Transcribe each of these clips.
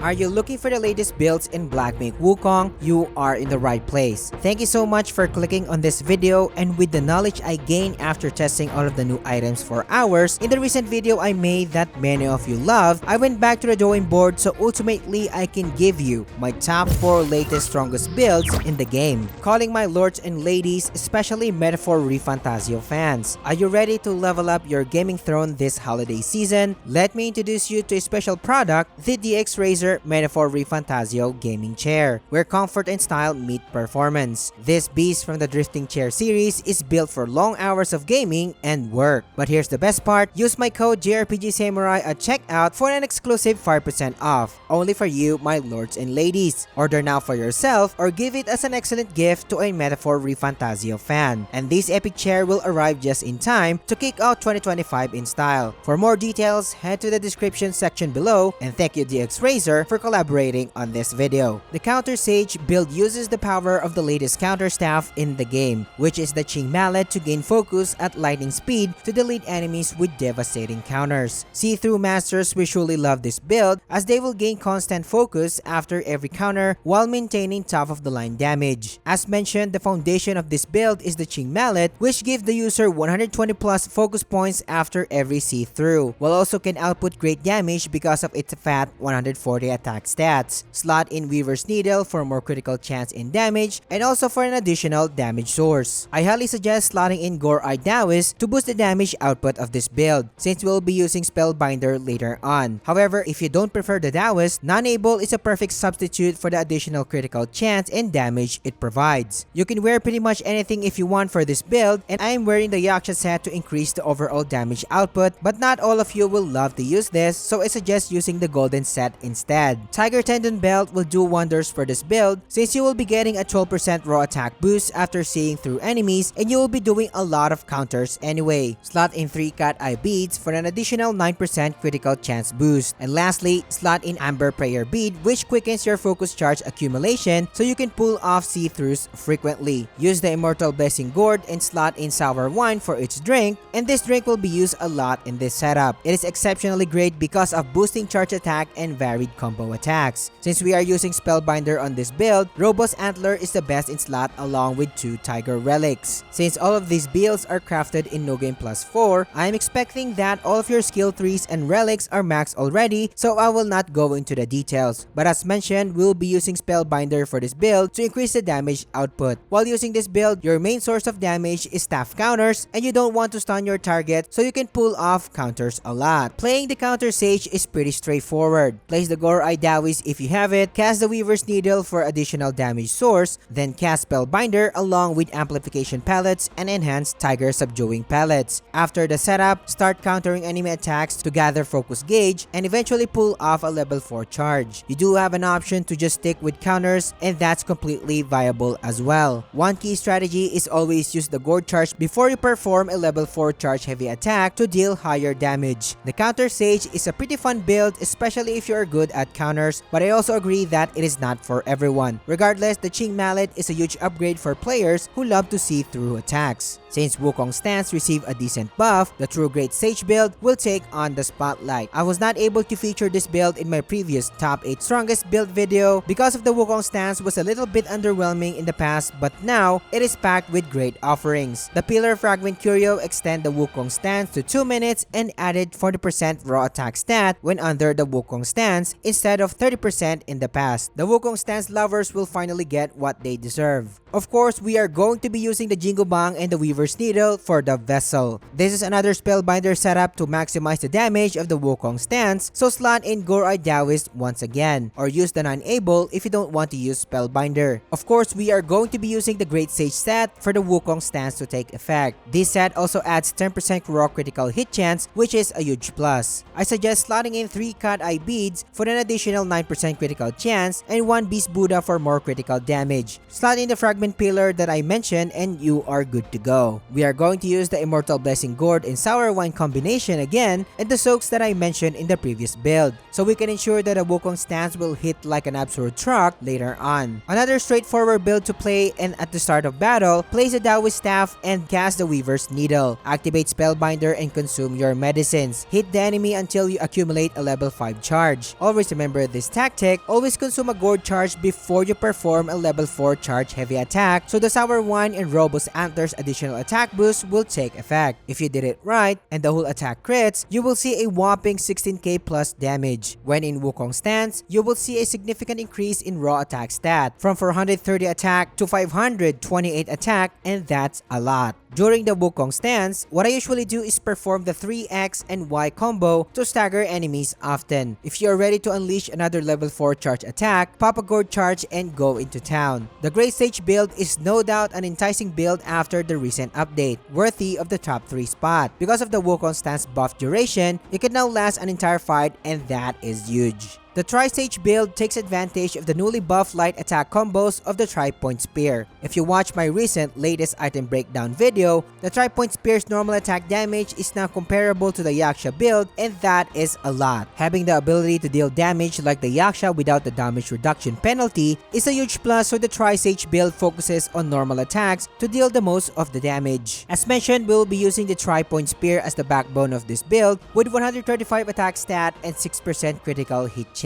Are you looking for the latest builds in Black Myth Wukong? You are in the right place. Thank you so much for clicking on this video, and with the knowledge I gained after testing all of the new items for hours in the recent video I made that many of you love, I went back to the drawing board so ultimately I can give you my top 4 latest strongest builds in the game. Calling my lords and ladies, especially Metaphor ReFantazio fans. Are you ready to level up your gaming throne this holiday season? Let me introduce you to a special product, the DXRacer Metaphor ReFantazio gaming chair, where comfort and style meet performance. This beast from the drifting chair series is built for long hours of gaming and work. But here's the best part, use my code JRPG Samurai at checkout for an exclusive 5% off, only for you my lords and ladies. Order now for yourself or give it as an excellent gift to a Metaphor ReFantazio fan. And this epic chair will arrive just in time to kick out 2025 in style. For more details, head to the description section below, and thank you DXRacer for collaborating on this video. The Counter Sage build uses the power of the latest counter staff in the game, which is the Ching Mallet, to gain focus at lightning speed to delete enemies with devastating counters. See-through masters will surely love this build as they will gain constant focus after every counter while maintaining top of the line damage. As mentioned, the foundation of this build is the Ching Mallet, which gives the user 120 plus focus points after every see-through, while also can output great damage because of its fat 140 attack stats. Slot in Weaver's Needle for more critical chance in damage and also for an additional damage source. I highly suggest slotting in Gore-Eye Taoist to boost the damage output of this build, since we'll be using Spellbinder later on. However, if you don't prefer the Taoist, Non-Able is a perfect substitute for the additional critical chance and damage it provides. You can wear pretty much anything if you want for this build, and I am wearing the Yaksha set to increase the overall damage output, but not all of you will love to use this, so I suggest using the golden set instead. Tiger Tendon Belt will do wonders for this build, since you will be getting a 12% raw attack boost after seeing through enemies, and you will be doing a lot of counters anyway. Slot in 3 Cat Eye Beads for an additional 9% critical chance boost. And lastly, slot in Amber Prayer Bead, which quickens your focus charge accumulation so you can pull off see-throughs frequently. Use the Immortal Blessing Gourd and slot in Sour Wine for each drink, and this drink will be used a lot in this setup. It is exceptionally great because of boosting charge attack and varied combo attacks. Since we are using Spellbinder on this build, Robust Antler is the best in slot along with 2 Tiger Relics. Since all of these builds are crafted in No Game Plus 4, I am expecting that all of your skill trees and relics are maxed already, so I will not go into the details. But as mentioned, we'll be using Spellbinder for this build to increase the damage output. While using this build, your main source of damage is staff counters, and you don't want to stun your target, so you can pull off counters a lot. Playing the Counter Sage is pretty straightforward. Place the Gore-Eye Taoist if you have it, cast the Weaver's Needle for additional damage source, then cast Spellbinder along with Amplification Pellets and Enhanced Tiger Subduing Pellets. After the setup, start countering enemy attacks to gather focus gauge and eventually pull off a level 4 charge. You do have an option to just stick with counters, and that's completely viable as well. One key strategy is always use the Gourd Charge before you perform a level 4 charge heavy attack to deal higher damage. The Counter Sage is a pretty fun build, especially if you are good at counters, but I also agree that it is not for everyone. Regardless, the Ching Mallet is a huge upgrade for players who love to see through attacks. Since Wukong stance receive a decent buff, the true Great Sage build will take on the spotlight. I was not able to feature this build in my previous top 8 strongest build video because of the Wukong stance was a little bit underwhelming in the past, but now it is packed with great offerings. The Pillar Fragment Curio extend the Wukong stance to 2 minutes and added 40% raw attack stat when under the Wukong stance instead of 30% in the past. The Wukong stance lovers will finally get what they deserve. Of course, we are going to be using the Jingo Bang and the Weaver's Needle for the vessel. This is another Spellbinder setup to maximize the damage of the Wukong stance, so slot in Gore-Eye Taoist once again, or use the Non-Able if you don't want to use Spellbinder. Of course, we are going to be using the Great Sage set for the Wukong stance to take effect. This set also adds 10% raw critical hit chance, which is a huge plus. I suggest slotting in 3 Cat Eye Beads for an additional 9% critical chance and 1 Beast Buddha for more critical damage. Slot in the Fragment Pillar that I mentioned and you are good to go. Now, we are going to use the Immortal Blessing Gourd and Sour Wine combination again and the soaks that I mentioned in the previous build, so we can ensure that a Wukong stance will hit like an absolute truck later on. Another straightforward build to play, and at the start of battle, place a Taoist Staff and cast the Weaver's Needle. Activate Spellbinder and consume your medicines. Hit the enemy until you accumulate a level 5 charge. Always remember this tactic, always consume a Gourd charge before you perform a level 4 charge heavy attack, so the Sour Wine and Robust Antlers additional attack boost will take effect. If you did it right and the whole attack crits, you will see a whopping 16k plus damage. When in Wukong stance, you will see a significant increase in raw attack stat from 430 attack to 528 attack, and that's a lot. During the Wukong stance, what I usually do is perform the 3X and Y combo to stagger enemies often. If you are ready to unleash another level 4 charge attack, pop a Gourd charge and go into town. The Great Sage build is no doubt an enticing build after the recent update, worthy of the top 3 spot. Because of the Wukong stance buff duration, it can now last an entire fight, and that is huge. The Tri-Sage build takes advantage of the newly buffed light attack combos of the Tri-Point Spear. If you watch my recent latest item breakdown video, the Tri-Point Spear's normal attack damage is now comparable to the Yaksha build, and that is a lot. Having the ability to deal damage like the Yaksha without the damage reduction penalty is a huge plus, so the Tri-Sage build focuses on normal attacks to deal the most of the damage. As mentioned, we will be using the Tri-Point Spear as the backbone of this build with 135 attack stat and 6% critical hit chance.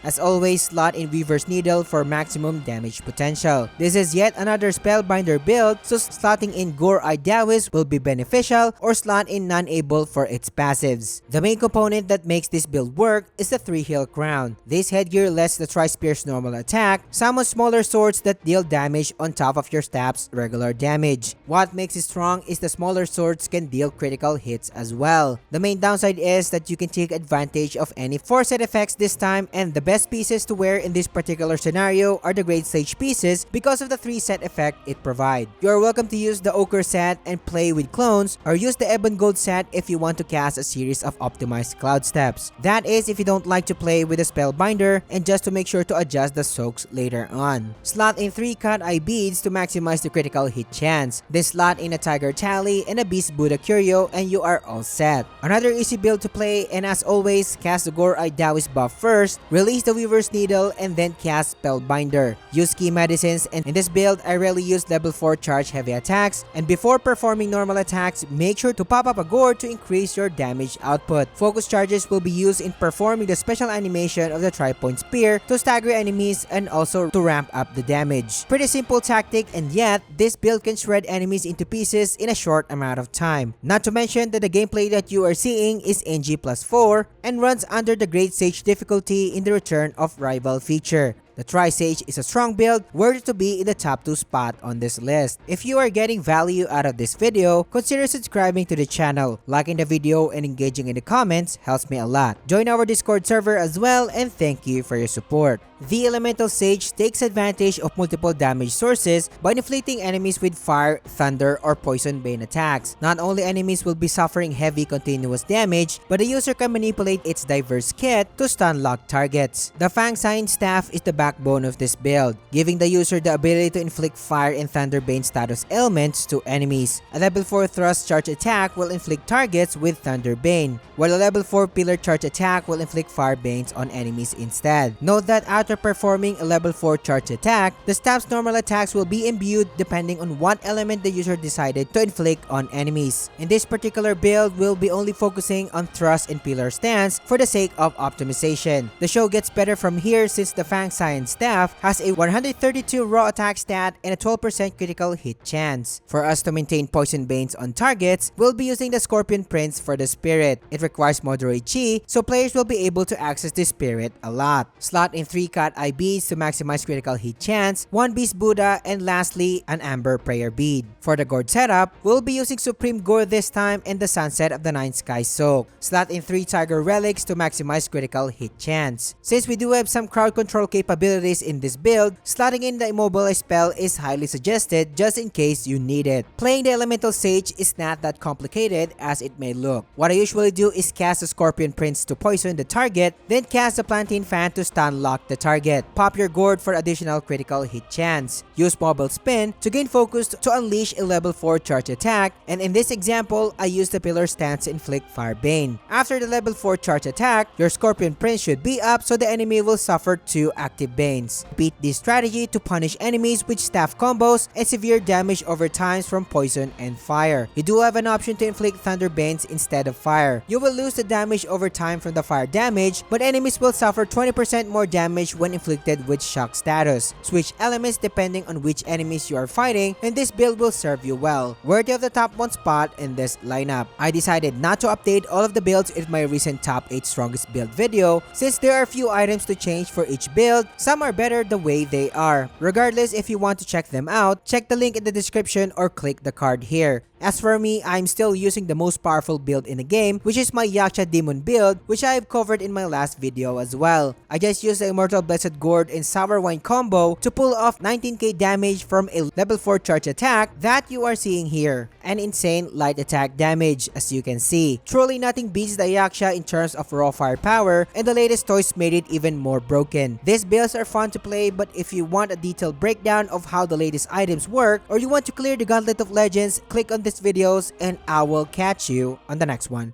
As always, slot in Weaver's Needle for maximum damage potential. This is yet another Spellbinder build, so slotting in Gore-Eyed Taoist will be beneficial, or slot in Non-Able for its passives. The main component that makes this build work is the 3-Hill Crown. This headgear lets the Tri-Spear's normal attack summon smaller swords that deal damage on top of your staff's regular damage. What makes it strong is the smaller swords can deal critical hits as well. The main downside is that you can take advantage of any 4 set effects this time, and the best pieces to wear in this particular scenario are the Great Sage pieces because of the 3 set effect it provides. You are welcome to use the Ochre set and play with clones, or use the Ebon Gold set if you want to cast a series of optimized cloud steps. That is if you don't like to play with a Spellbinder, and just to make sure to adjust the soaks later on. Slot in 3 Cat Eye Beads to maximize the critical hit chance. Then slot in a Tiger Tally and a Beast Buddha Curio, and you are all set. Another easy build to play, and as always, cast the Gore-Eyed Taoist buff first, release the Weaver's Needle, and then cast Spellbinder. Use key medicines, and in this build, I rarely use level 4 charge heavy attacks, and before performing normal attacks, make sure to pop up a Gourd to increase your damage output. Focus charges will be used in performing the special animation of the Tri-Point Spear to stagger enemies and also to ramp up the damage. Pretty simple tactic, and yet, this build can shred enemies into pieces in a short amount of time. Not to mention that the gameplay that you are seeing is NG +4 and runs under the Great Sage difficulty in the Return of Rival feature. The Tri-Sage is a strong build, worthy to be in the top 2 spot on this list. If you are getting value out of this video, consider subscribing to the channel. Liking the video and engaging in the comments helps me a lot. Join our Discord server as well, and thank you for your support. The Elemental Sage takes advantage of multiple damage sources by inflicting enemies with fire, thunder, or poison bane attacks. Not only enemies will be suffering heavy continuous damage, but the user can manipulate its diverse kit to stun lock targets. The Fang Sign Staff is the backbone of this build, giving the user the ability to inflict fire and thunder bane status elements to enemies. A level 4 thrust charge attack will inflict targets with thunder bane, while a level 4 pillar charge attack will inflict fire banes on enemies instead. Note that after performing a level 4 charge attack, the staff's normal attacks will be imbued depending on what element the user decided to inflict on enemies. In this particular build, we'll be only focusing on thrust and pillar stance for the sake of optimization. The show gets better from here since the Fang Sign Staff has a 132 raw attack stat and a 12% critical hit chance. For us to maintain poison banes on targets, we'll be using the Scorpion Prince for the spirit. It requires moderate chi, so players will be able to access the spirit a lot. Slot in 3 Cat Eye Beads to maximize critical hit chance, 1 Beast Buddha, and lastly, an Amber Prayer Bead. For the Gourd setup, we'll be using Supreme Gourd this time and the Sunset of the Nine Skies Soak. Slot in 3 Tiger Relics to maximize critical hit chance. Since we do have some crowd control capabilities abilities in this build, slotting in the immobilize spell is highly suggested just in case you need it. Playing the Elemental Sage is not that complicated as it may look. What I usually do is cast the Scorpion Prince to poison the target, then cast the Plantain Fan to stun lock the target. Pop your Gourd for additional critical hit chance. Use Mobile Spin to gain focus to unleash a level 4 charge attack, and in this example, I use the Pillar Stance to inflict Fire Bane. After the level 4 charge attack, your Scorpion Prince should be up so the enemy will suffer 2 active Banes. Repeat this strategy to punish enemies with staff combos and severe damage over times from poison and fire. You do have an option to inflict Thunder Banes instead of fire. You will lose the damage over time from the fire damage, but enemies will suffer 20% more damage when inflicted with shock status. Switch elements depending on which enemies you are fighting, and this build will serve you well. Worthy of the top 1 spot in this lineup. I decided not to update all of the builds in my recent top 8 strongest build video since there are few items to change for each build. Some are better the way they are. Regardless, if you want to check them out, check the link in the description or click the card here. As for me, I'm still using the most powerful build in the game, which is my Yaksha Demon build, which I have covered in my last video as well. I just used the Immortal Blessed Gourd and Sour Wine combo to pull off 19k damage from a level 4 charge attack that you are seeing here. An insane light attack damage, as you can see. Truly nothing beats the Yaksha in terms of raw firepower, and the latest toys made it even more broken. These builds are fun to play, but if you want a detailed breakdown of how the latest items work, or you want to clear the Gauntlet of Legends, click on these videos and I will catch you on the next one.